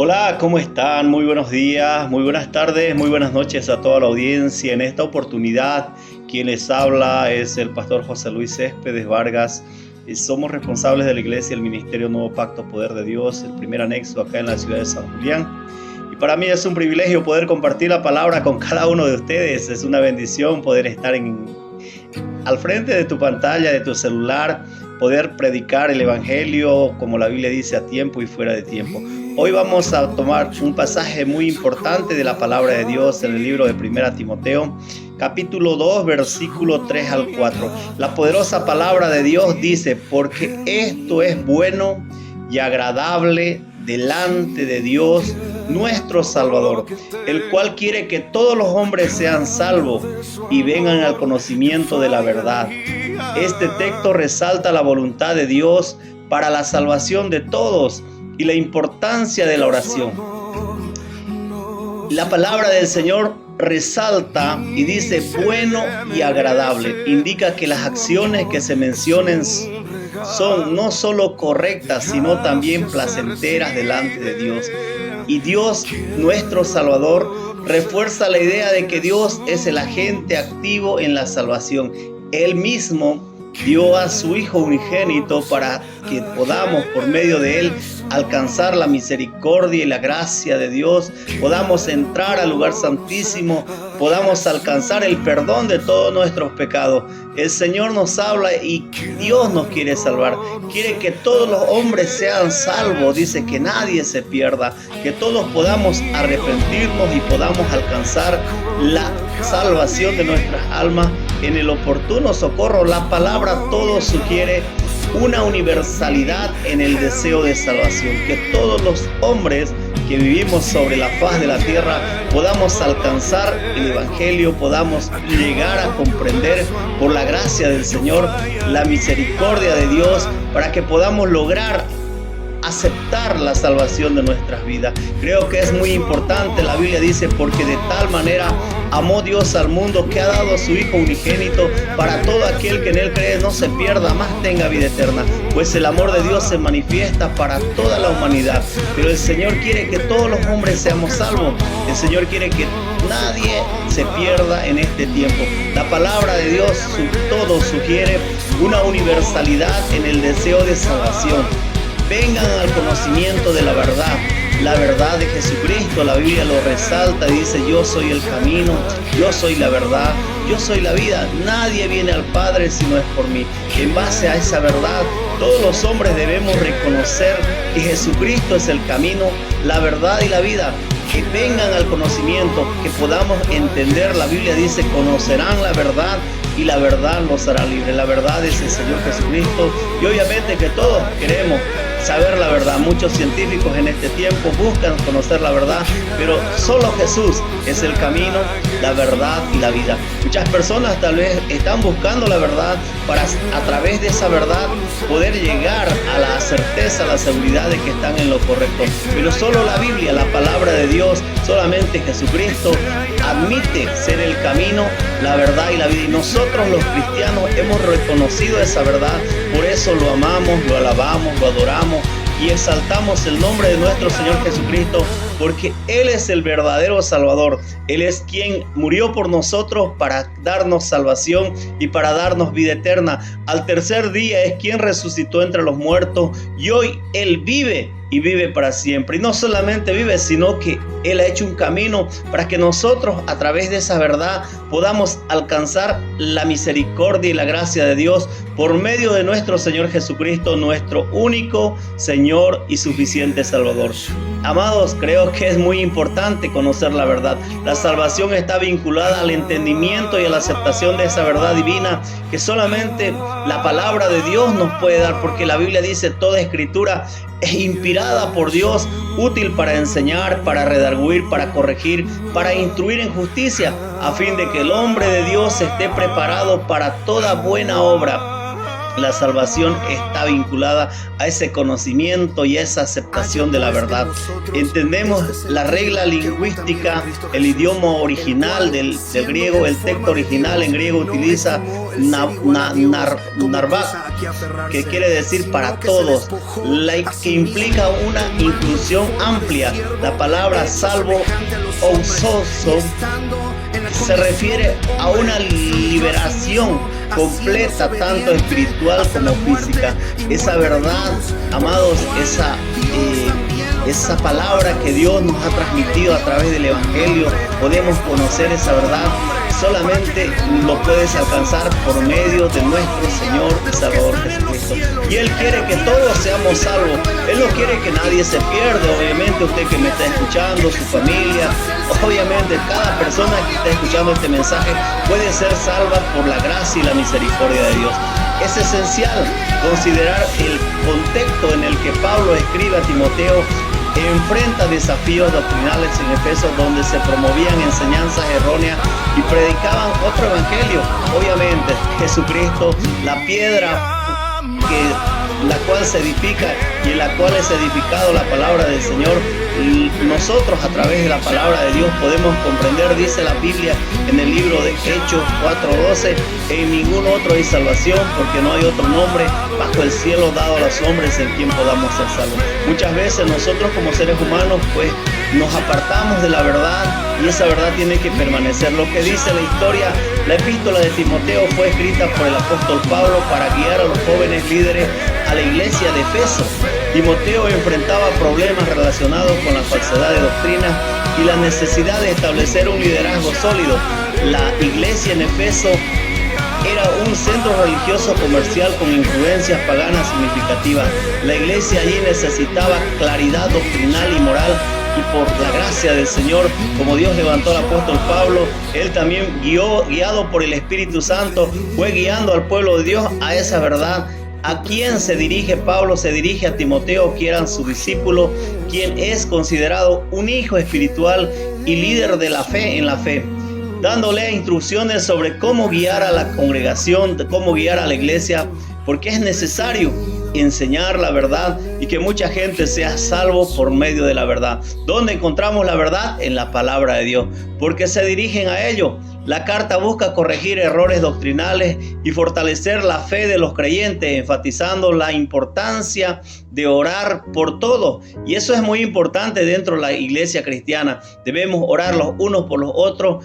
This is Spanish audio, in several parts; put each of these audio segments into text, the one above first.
Hola, ¿cómo están? Muy buenos días, muy buenas tardes, muy buenas noches a toda la audiencia. En esta oportunidad, quien les habla es el pastor José Luis Céspedes Vargas. Somos responsables de la iglesia, el Ministerio Nuevo Pacto Poder de Dios, el primer anexo acá en la ciudad de San Julián. Y para mí es un privilegio poder compartir la palabra con cada uno de ustedes. Es una bendición poder estar al frente de tu pantalla, de tu celular, poder predicar el evangelio, como la Biblia dice, a tiempo y fuera de tiempo. Hoy vamos a tomar un pasaje muy importante de la palabra de Dios en el libro de 1 Timoteo, capítulo 2, versículo 3 al 4. La poderosa palabra de Dios dice: porque esto es bueno y agradable delante de Dios nuestro Salvador, el cual quiere que todos los hombres sean salvos y vengan al conocimiento de la verdad. Este texto resalta la voluntad de Dios para la salvación de todos y la importancia de la oración. La palabra del Señor resalta y dice bueno y agradable. Indica que las acciones que se mencionen son no solo correctas, sino también placenteras delante de Dios. Y Dios, nuestro Salvador, refuerza la idea de que Dios es el agente activo en la salvación. Él mismo dio a su Hijo unigénito para que podamos, por medio de Él, alcanzar la misericordia y la gracia de Dios, podamos entrar al lugar santísimo, podamos alcanzar el perdón de todos nuestros pecados. El Señor nos habla y Dios nos quiere salvar. Quiere que todos los hombres sean salvos. Dice que nadie se pierda, que todos podamos arrepentirnos y podamos alcanzar la salvación de nuestras almas en el oportuno socorro. La palabra todo sugiere una universalidad en el deseo de salvación, que todos los hombres que vivimos sobre la faz de la tierra podamos alcanzar el evangelio, podamos llegar a comprender por la gracia del Señor la misericordia de Dios, para que podamos lograr aceptar la salvación de nuestras vidas. Creo que es muy importante. La Biblia dice: porque de tal manera amó Dios al mundo que ha dado a su Hijo unigénito, para todo aquel que en Él cree no se pierda, mas tenga vida eterna. Pues el amor de Dios se manifiesta para toda la humanidad, pero el Señor quiere que todos los hombres seamos salvos. El Señor quiere que nadie se pierda en este tiempo. La palabra de Dios todo sugiere una universalidad en el deseo de salvación. Vengan al conocimiento de la verdad de Jesucristo. La Biblia lo resalta, dice: yo soy el camino, yo soy la verdad, yo soy la vida. Nadie viene al Padre si no es por mí. En base a esa verdad, todos los hombres debemos reconocer que Jesucristo es el camino, la verdad y la vida. Que vengan al conocimiento, que podamos entender. La Biblia dice: conocerán la verdad y la verdad los hará libres. La verdad es el Señor Jesucristo, y obviamente que todos queremos saber la verdad. Muchos científicos en este tiempo buscan conocer la verdad, pero solo Jesús es el camino, la verdad y la vida. Muchas personas tal vez están buscando la verdad para, a través de esa verdad, poder llegar a la certeza, a la seguridad de que están en lo correcto. Pero solo la Biblia, la palabra de Dios, solamente Jesucristo admite ser el camino, la verdad y la vida. Y nosotros los cristianos hemos reconocido esa verdad. Por eso lo amamos, lo alabamos, lo adoramos y exaltamos el nombre de nuestro Señor Jesucristo, porque Él es el verdadero Salvador. Él es quien murió por nosotros para darnos salvación y para darnos vida eterna. Al tercer día es quien resucitó entre los muertos, y hoy Él vive y vive para siempre. Y no solamente vive, sino que Él ha hecho un camino para que nosotros, a través de esa verdad, podamos alcanzar la misericordia y la gracia de Dios por medio de nuestro Señor Jesucristo, nuestro único Señor y suficiente Salvador. Amados, creo que es muy importante conocer la verdad. La salvación está vinculada al entendimiento y a la aceptación de esa verdad divina que solamente la palabra de Dios nos puede dar, porque la Biblia dice: toda escritura es inspirada por Dios, útil para enseñar, para redarguir, para corregir, para instruir en justicia, a fin de que el hombre de Dios esté preparado para toda buena obra. La salvación está vinculada a ese conocimiento y esa aceptación de la verdad. Entendemos la regla lingüística, el idioma original del griego, el texto original en griego utiliza narvak, que quiere decir para todos, que implica una inclusión amplia. La palabra salvo o soso se refiere a una liberación completa, tanto espiritual como física. Esa verdad, amados, esa palabra que Dios nos ha transmitido a través del Evangelio, podemos conocer esa verdad. Solamente lo puedes alcanzar por medio de nuestro Señor y Salvador Jesucristo. Y Él quiere que todos seamos salvos. Él no quiere que nadie se pierda. Obviamente usted que me está escuchando, su familia, obviamente cada persona que está escuchando este mensaje puede ser salva por la gracia y la misericordia de Dios. Es esencial considerar el contexto en el que Pablo escribe a Timoteo. Enfrenta desafíos doctrinales en Efeso, donde se promovían enseñanzas erróneas y predicaban otro evangelio. Obviamente Jesucristo, la piedra la cual se edifica y en la cual es edificado la palabra del Señor. Nosotros a través de la palabra de Dios podemos comprender, dice la Biblia en el libro de Hechos 4:12, en ningún otro hay salvación, porque no hay otro nombre bajo el cielo dado a los hombres en quien podamos ser salvos. Muchas veces nosotros como seres humanos pues nos apartamos de la verdad, y esa verdad tiene que permanecer. Lo que dice la historia, la epístola de Timoteo fue escrita por el apóstol Pablo para guiar a los jóvenes líderes a la iglesia de Efeso. Timoteo enfrentaba problemas relacionados con la falsedad de doctrina y la necesidad de establecer un liderazgo sólido. La iglesia en Efeso era un centro religioso comercial con influencias paganas significativas. La iglesia allí necesitaba claridad doctrinal y moral, y por la gracia del Señor, como Dios levantó al apóstol Pablo, él también guiado por el Espíritu Santo, fue guiando al pueblo de Dios a esa verdad. ¿A quién se dirige Pablo? Se dirige a Timoteo, que era su discípulo, quien es considerado un hijo espiritual y líder de la fe en la fe, dándole instrucciones sobre cómo guiar a la congregación, cómo guiar a la iglesia, porque es necesario enseñar la verdad y que mucha gente sea salvo por medio de la verdad. ¿Dónde encontramos la verdad? En la palabra de Dios, porque se dirigen a ello. La carta busca corregir errores doctrinales y fortalecer la fe de los creyentes, enfatizando la importancia de orar por todo. Y eso es muy importante dentro de la iglesia cristiana. Debemos orar los unos por los otros.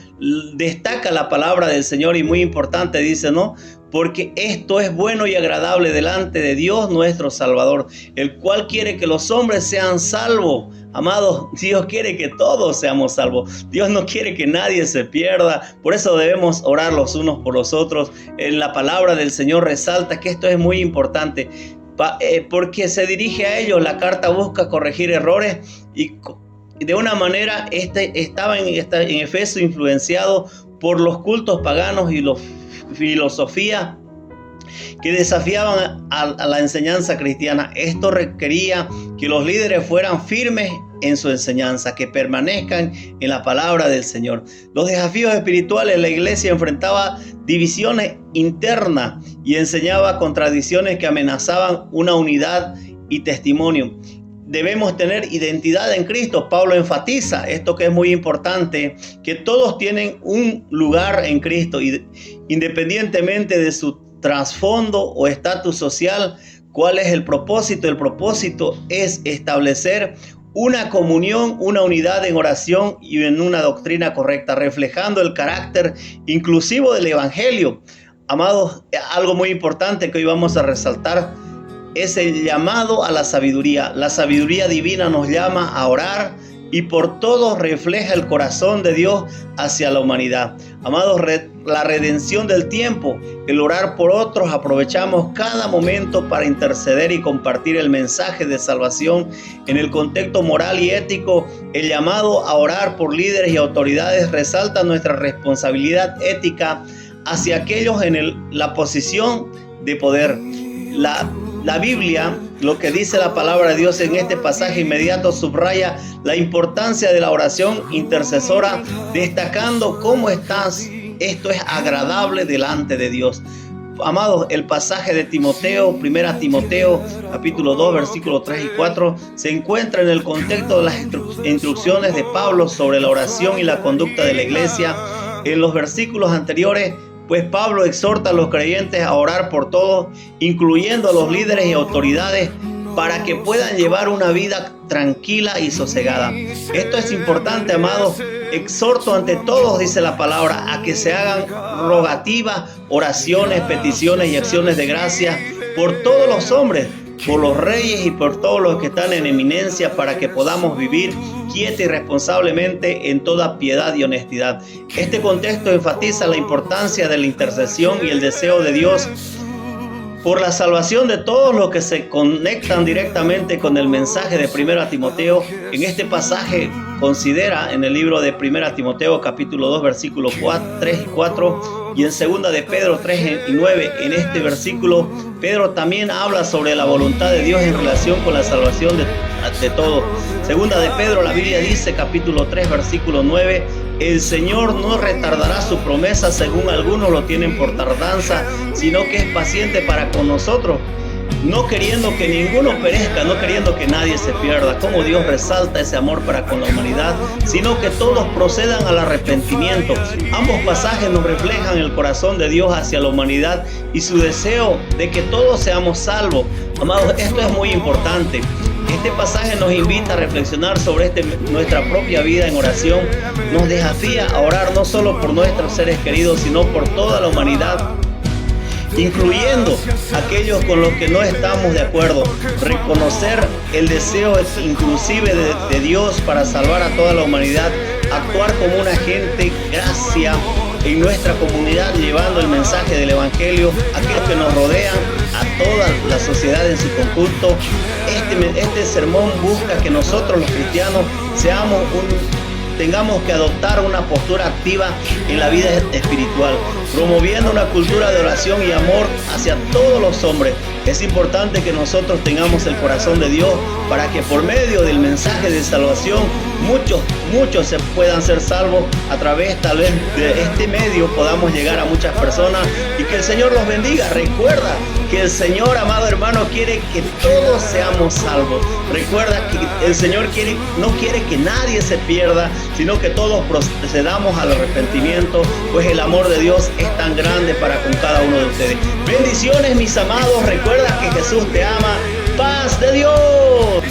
Destaca la palabra del Señor y muy importante, dice, ¿no? Porque esto es bueno y agradable delante de Dios nuestro Salvador, el cual quiere que los hombres sean salvos. Amados, Dios quiere que todos seamos salvos. Dios no quiere que nadie se pierda. Por eso debemos orar los unos por los otros. En la palabra del Señor resalta que esto es muy importante, porque se dirige a ellos. La carta busca corregir errores y de una manera estaba en Efeso influenciado por los cultos paganos y la filosofía que desafiaban a la enseñanza cristiana. Esto requería que los líderes fueran firmes en su enseñanza, que permanezcan en la palabra del Señor. Los desafíos espirituales, la iglesia enfrentaba divisiones internas y enseñaba contradicciones que amenazaban una unidad y testimonio. Debemos tener identidad en Cristo. Pablo enfatiza esto que es muy importante, que todos tienen un lugar en Cristo, independientemente de su trasfondo o estatus social. ¿Cuál es el propósito? El propósito es establecer una comunión, una unidad en oración y en una doctrina correcta, reflejando el carácter inclusivo del Evangelio. Amados, algo muy importante que hoy vamos a resaltar es el llamado a la sabiduría. La sabiduría divina nos llama a orar y por todo refleja el corazón de Dios hacia la humanidad. Amados, la redención del tiempo, el orar por otros, aprovechamos cada momento para interceder y compartir el mensaje de salvación. En el contexto moral y ético, el llamado a orar por líderes y autoridades resalta nuestra responsabilidad ética hacia aquellos en la posición de poder. La Biblia, lo que dice la palabra de Dios en este pasaje inmediato, subraya la importancia de la oración intercesora, destacando cómo esto es agradable delante de Dios. Amados, el pasaje de Timoteo, 1 Timoteo, capítulo 2, versículos 3 y 4, se encuentra en el contexto de las instrucciones de Pablo sobre la oración y la conducta de la iglesia. En los versículos anteriores, pues Pablo exhorta a los creyentes a orar por todos, incluyendo a los líderes y autoridades, para que puedan llevar una vida tranquila y sosegada. Esto es importante, amados. Exhorto ante todos, dice la palabra, a que se hagan rogativas, oraciones, peticiones y acciones de gracia por todos los hombres, por los reyes y por todos los que están en eminencia, para que podamos vivir quieta y responsablemente en toda piedad y honestidad. Este contexto enfatiza la importancia de la intercesión y el deseo de Dios por la salvación de todos los que se conectan directamente con el mensaje de 1 Timoteo. En este pasaje considera en el libro de 1 Timoteo capítulo 2 versículos 3 y 4 y en 2 de Pedro 3 y 9. En este versículo Pedro también habla sobre la voluntad de Dios en relación con la salvación de todos. 2 de Pedro, la Biblia dice, capítulo 3 versículo 9: el Señor no retardará su promesa, según algunos lo tienen por tardanza, sino que es paciente para con nosotros, no queriendo que ninguno perezca, no queriendo que nadie se pierda. Como Dios resalta ese amor para con la humanidad, sino que todos procedan al arrepentimiento. Ambos pasajes nos reflejan el corazón de Dios hacia la humanidad y su deseo de que todos seamos salvos. Amados, esto es muy importante. Este pasaje nos invita a reflexionar sobre nuestra propia vida en oración. Nos desafía a orar no solo por nuestros seres queridos, sino por toda la humanidad, incluyendo aquellos con los que no estamos de acuerdo. Reconocer el deseo inclusive de Dios para salvar a toda la humanidad. Actuar como un agente gracia en nuestra comunidad, llevando el mensaje del Evangelio a aquellos que nos rodean, a toda la sociedad en su conjunto. Este sermón busca que nosotros los cristianos tengamos que adoptar una postura activa en la vida espiritual, promoviendo una cultura de oración y amor hacia todos los hombres. Es importante que nosotros tengamos el corazón de Dios para que por medio del mensaje de salvación muchos se puedan ser salvos. A través tal vez de este medio podamos llegar a muchas personas y que el Señor los bendiga. Recuerda que el Señor, amado hermano, quiere que todos seamos salvos. Recuerda que el Señor no quiere que nadie se pierda, sino que todos procedamos al arrepentimiento, pues el amor de Dios es tan grande para con cada uno de ustedes. Bendiciones, mis amados. Recuerda que Jesús te ama. Paz de Dios.